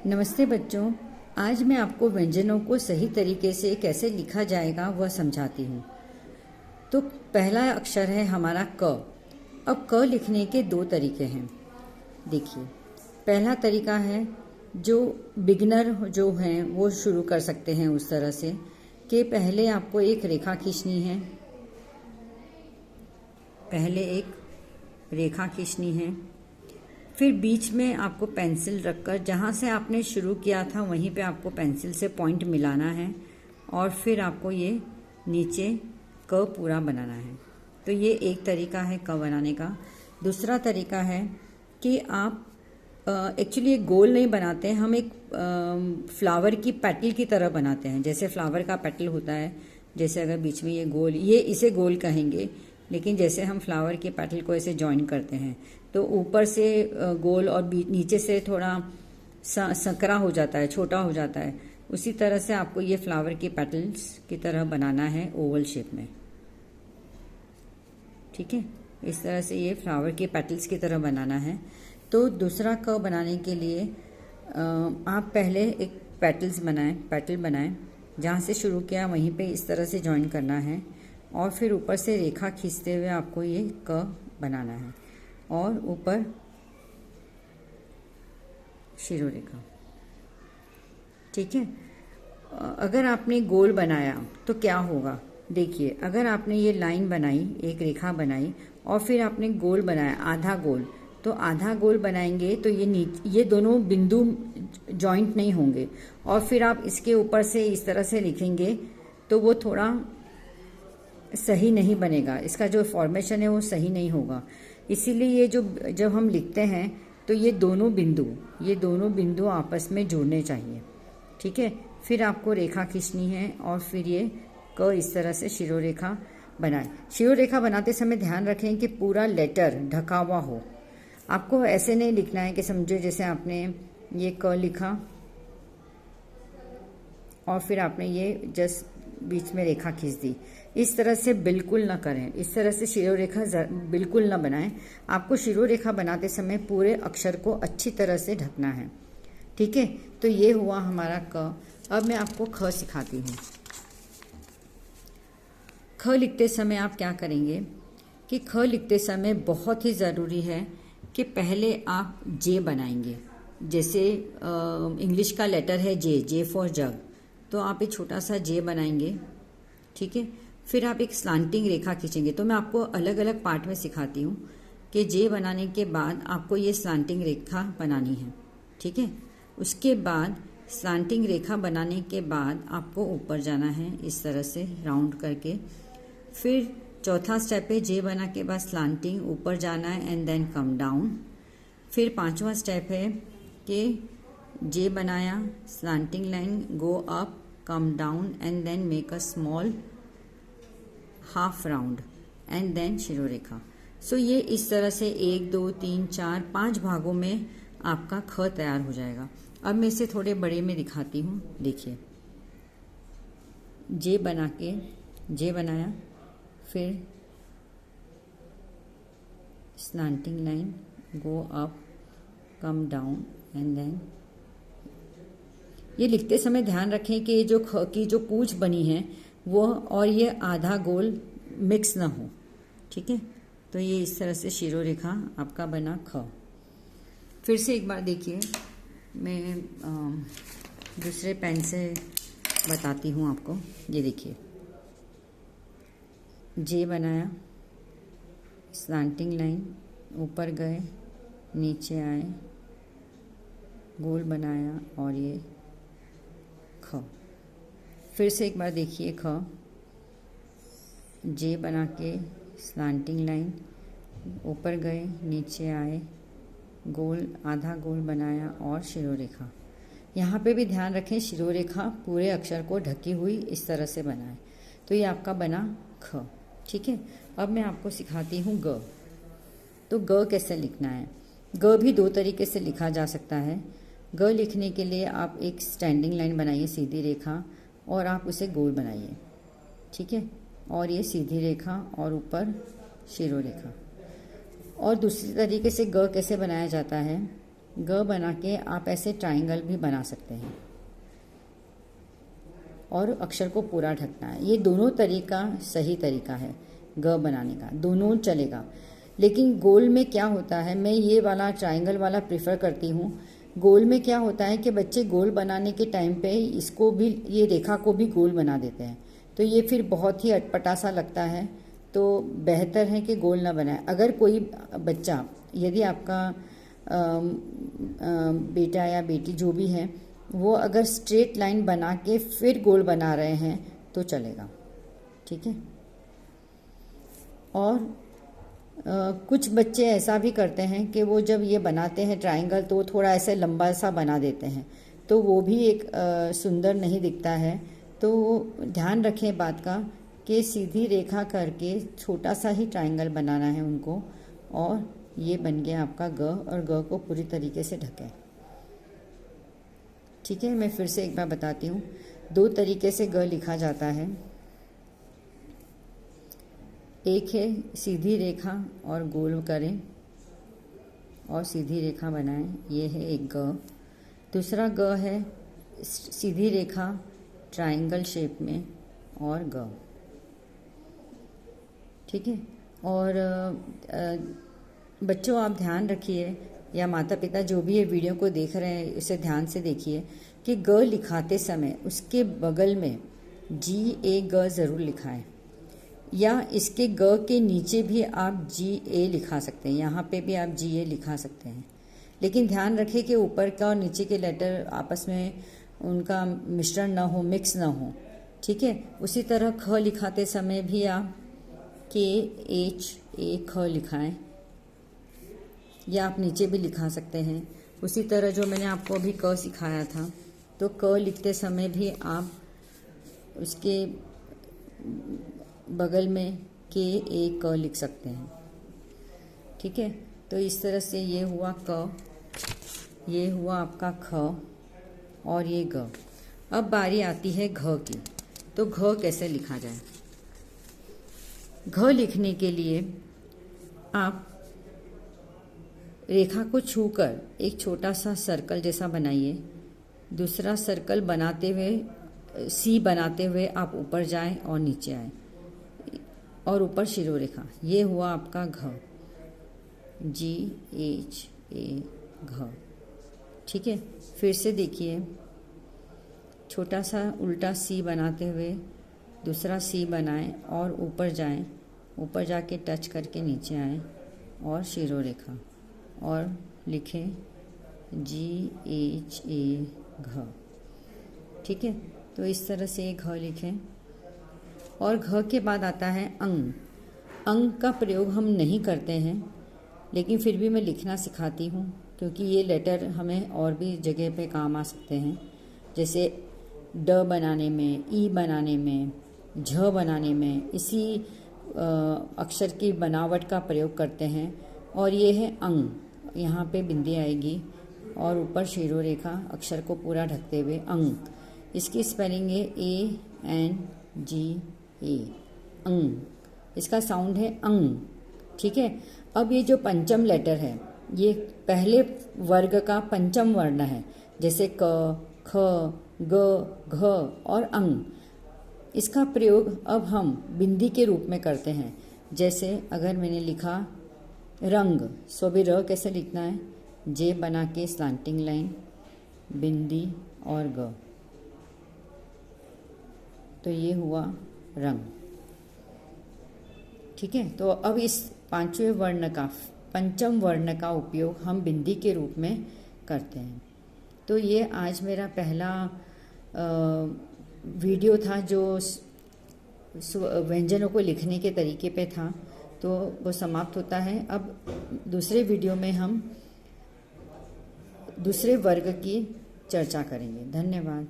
नमस्ते बच्चों। आज मैं आपको व्यंजनों को सही तरीके से कैसे लिखा जाएगा वह समझाती हूँ। तो पहला अक्षर है हमारा क। अब क लिखने के दो तरीके हैं। देखिए, पहला तरीका है जो बिगिनर जो हैं वो शुरू कर सकते हैं उस तरह से कि पहले आपको एक रेखा खींचनी है। पहले एक रेखा खींचनी है, फिर बीच में आपको पेंसिल रखकर जहाँ से आपने शुरू किया था वहीं पे आपको पेंसिल से पॉइंट मिलाना है और फिर आपको ये नीचे क पूरा बनाना है। तो ये एक तरीका है क बनाने का। दूसरा तरीका है कि आप एक्चुअली एक गोल नहीं बनाते हैं, हम एक फ्लावर की पेटल की तरह बनाते हैं। जैसे फ्लावर का पेटल होता है, जैसे अगर बीच में ये गोल, ये इसे गोल कहेंगे, लेकिन जैसे हम फ्लावर के पेटल को ऐसे जॉइन करते हैं तो ऊपर से गोल और नीचे से थोड़ा संकरा हो जाता है, छोटा हो जाता है। उसी तरह से आपको ये फ्लावर के पेटल्स की तरह बनाना है ओवल शेप में। ठीक है, इस तरह से ये फ्लावर के पेटल्स की तरह बनाना है। तो दूसरा क बनाने के लिए आप पहले एक पेटल बनाएं, जहाँ से शुरू किया वहीं पे इस तरह से जॉइन करना है और फिर ऊपर से रेखा खींचते हुए आपको ये क बनाना है और ऊपर शिरोरेखा। ठीक है, अगर आपने गोल बनाया तो क्या होगा, देखिए, अगर आपने ये लाइन बनाई, एक रेखा बनाई और फिर आपने गोल बनाया आधा गोल, तो आधा गोल बनाएंगे तो ये दोनों बिंदु जॉइंट नहीं होंगे और फिर आप इसके ऊपर से इस तरह से लिखेंगे तो वो थोड़ा सही नहीं बनेगा, इसका जो फॉर्मेशन है वो सही नहीं होगा। इसीलिए ये जब हम लिखते हैं तो ये दोनों बिंदु आपस में जुड़ने चाहिए। ठीक है, फिर आपको रेखा खींचनी है और फिर ये क इस तरह से शिरोरेखा बनाएं। शिरोरेखा बनाते समय ध्यान रखें कि पूरा लेटर ढका हुआ हो। आपको ऐसे नहीं लिखना है कि समझो जैसे आपने ये क लिखा और फिर आपने ये जस्ट बीच में रेखा खींच दी। इस तरह से बिल्कुल ना करें, इस तरह से शिरोरेखा बिल्कुल ना बनाएं। आपको शिरोरेखा बनाते समय पूरे अक्षर को अच्छी तरह से ढकना है। ठीक है, तो ये हुआ हमारा क। अब मैं आपको ख सिखाती हूँ। ख लिखते समय आप क्या करेंगे कि ख लिखते समय बहुत ही ज़रूरी है कि पहले आप जे बनाएंगे। जैसे इंग्लिश का लेटर है जे फॉर जग, तो आप एक छोटा सा जे बनाएंगे। ठीक है, फिर आप एक स्लांटिंग रेखा खींचेंगे। तो मैं आपको अलग अलग पार्ट में सिखाती हूँ कि जे बनाने के बाद आपको ये स्लांटिंग रेखा बनानी है। ठीक है, उसके बाद स्लांटिंग रेखा बनाने के बाद आपको ऊपर जाना है इस तरह से राउंड करके। फिर चौथा स्टेप है जे बना के बाद स्लांटिंग ऊपर जाना है एंड देन कम डाउन। फिर पांचवा स्टेप है कि जे बनाया, slanting line, go up, come down and then make a small half round and then शिरोरेखा। सो ये इस तरह से 1 2 3 4 5 भागों में आपका ख तैयार हो जाएगा। अब मैं इसे थोड़े बड़े में दिखाती हूँ। देखिए, जे बनाया, फिर slanting line, go up, come down and then. ये लिखते समय ध्यान रखें कि जो ख की जो पूंछ बनी है वो और ये आधा गोल मिक्स ना हो। ठीक है, तो ये इस तरह से शिरोरेखा आपका बना ख। फिर से एक बार देखिए, मैं दूसरे पेन से बताती हूँ आपको। ये देखिए, जे बनाया, स्लांटिंग लाइन, ऊपर गए, नीचे आए, गोल बनाया और ये ख। फिर से एक बार देखिए, ख, जे बना के स्लांटिंग लाइन, ऊपर गए, नीचे आए, गोल, आधा गोल बनाया और शिरोरेखा। यहाँ पे भी ध्यान रखें शिरोरेखा पूरे अक्षर को ढकी हुई इस तरह से बनाए। तो ये आपका बना ख। ठीक है, अब मैं आपको सिखाती हूँ ग। तो ग कैसे लिखना है। ग भी दो तरीके से लिखा जा सकता है। ग लिखने के लिए आप एक स्टैंडिंग लाइन बनाइए, सीधी रेखा, और आप उसे गोल बनाइए। ठीक है, और ये सीधी रेखा और ऊपर शिरोरेखा। और दूसरी तरीके से ग कैसे बनाया जाता है ग बना के आप ऐसे ट्राइंगल भी बना सकते हैं और अक्षर को पूरा ढकना है। ये दोनों तरीका सही तरीका है ग बनाने का, दोनों चलेगा। लेकिन गोल में क्या होता है, मैं ये वाला ट्राइंगल वाला प्रेफर करती हूँ। गोल में क्या होता है कि बच्चे गोल बनाने के टाइम पे इसको भी, ये रेखा को भी गोल बना देते हैं, तो ये फिर बहुत ही अटपटा सा लगता है। तो बेहतर है कि गोल ना बनाए। अगर कोई बच्चा, यदि आपका बेटा या बेटी जो भी है वो अगर स्ट्रेट लाइन बना के फिर गोल बना रहे हैं तो चलेगा, ठीक है। और कुछ बच्चे ऐसा भी करते हैं कि वो जब ये बनाते हैं ट्राइंगल तो थोड़ा ऐसे लंबा सा बना देते हैं, तो वो भी एक सुंदर नहीं दिखता है। तो ध्यान रखें बात का कि सीधी रेखा करके छोटा सा ही ट्राइंगल बनाना है उनको, और ये बन गया आपका ग, और ग को पूरी तरीके से ढकें, ठीक है। मैं फिर से एक बार बताती हूँ, दो तरीके से ग लिखा जाता है। एक है सीधी रेखा और गोल करें और सीधी रेखा बनाएं, ये है एक ग। दूसरा ग है सीधी रेखा ट्राइंगल शेप में और ग, ठीक है। और बच्चों आप ध्यान रखिए, या माता पिता जो भी ये वीडियो को देख रहे हैं इसे ध्यान से देखिए कि ग लिखाते समय उसके बगल में GA ज़रूर लिखाएं, या इसके ग के नीचे भी आप GA लिखा सकते हैं, यहाँ पे भी आप GA लिखा सकते हैं। लेकिन ध्यान रखें कि ऊपर का और नीचे के लेटर आपस में उनका मिश्रण ना हो, मिक्स ना हो, ठीक है। उसी तरह ख लिखाते समय भी आप KHA ख लिखाएं, या आप नीचे भी लिखा सकते हैं। उसी तरह जो मैंने आपको अभी क सिखाया था, तो क लिखते समय भी आप उसके बगल में KA क लिख सकते हैं, ठीक है। तो इस तरह से ये हुआ क, ये हुआ आपका ख और ये ग। अब बारी आती है घ की। तो घ कैसे लिखा जाए? घ लिखने के लिए आप रेखा को छूकर एक छोटा सा सर्कल जैसा बनाइए। दूसरा सर्कल बनाते हुए सी बनाते हुए आप ऊपर जाएं और नीचे आएं, और ऊपर शिरोरेखा। ये हुआ आपका घ, GHA घ, ठीक है। फिर से देखिए, छोटा सा उल्टा सी बनाते हुए दूसरा सी बनाएं और ऊपर जाएं, ऊपर जाके टच करके नीचे आएं और शिरोरेखा, और लिखें GHA घ, ठीक है। तो इस तरह से ये घ लिखें। और घ के बाद आता है अंग। अंग का प्रयोग हम नहीं करते हैं, लेकिन फिर भी मैं लिखना सिखाती हूँ, क्योंकि ये लेटर हमें और भी जगह पे काम आ सकते हैं, जैसे ड बनाने में, ई बनाने में, झ बनाने में, इसी अक्षर की बनावट का प्रयोग करते हैं। और ये है अंग, यहाँ पे बिंदी आएगी और ऊपर शिरोरेखा अक्षर को पूरा ढकते हुए अंग। इसकी स्पेलिंग है ANGA, अंग। इसका साउंड है अंग, ठीक है। अब ये जो पंचम लेटर है, ये पहले वर्ग का पंचम वर्ण है, जैसे क, ख, ग, घ और अंग। इसका प्रयोग अब हम बिंदी के रूप में करते हैं। जैसे अगर मैंने लिखा रंग, सो भी र कैसे लिखना है? जे बना के स्लांटिंग लाइन, बिंदी और ग, तो ये हुआ रंग, ठीक है। तो अब इस पांचवें वर्ण का, पंचम वर्ण का उपयोग हम बिंदी के रूप में करते हैं। तो ये आज मेरा पहला वीडियो था जो व्यंजनों को लिखने के तरीके पे था, तो वो समाप्त होता है। अब दूसरे वीडियो में हम दूसरे वर्ग की चर्चा करेंगे। धन्यवाद।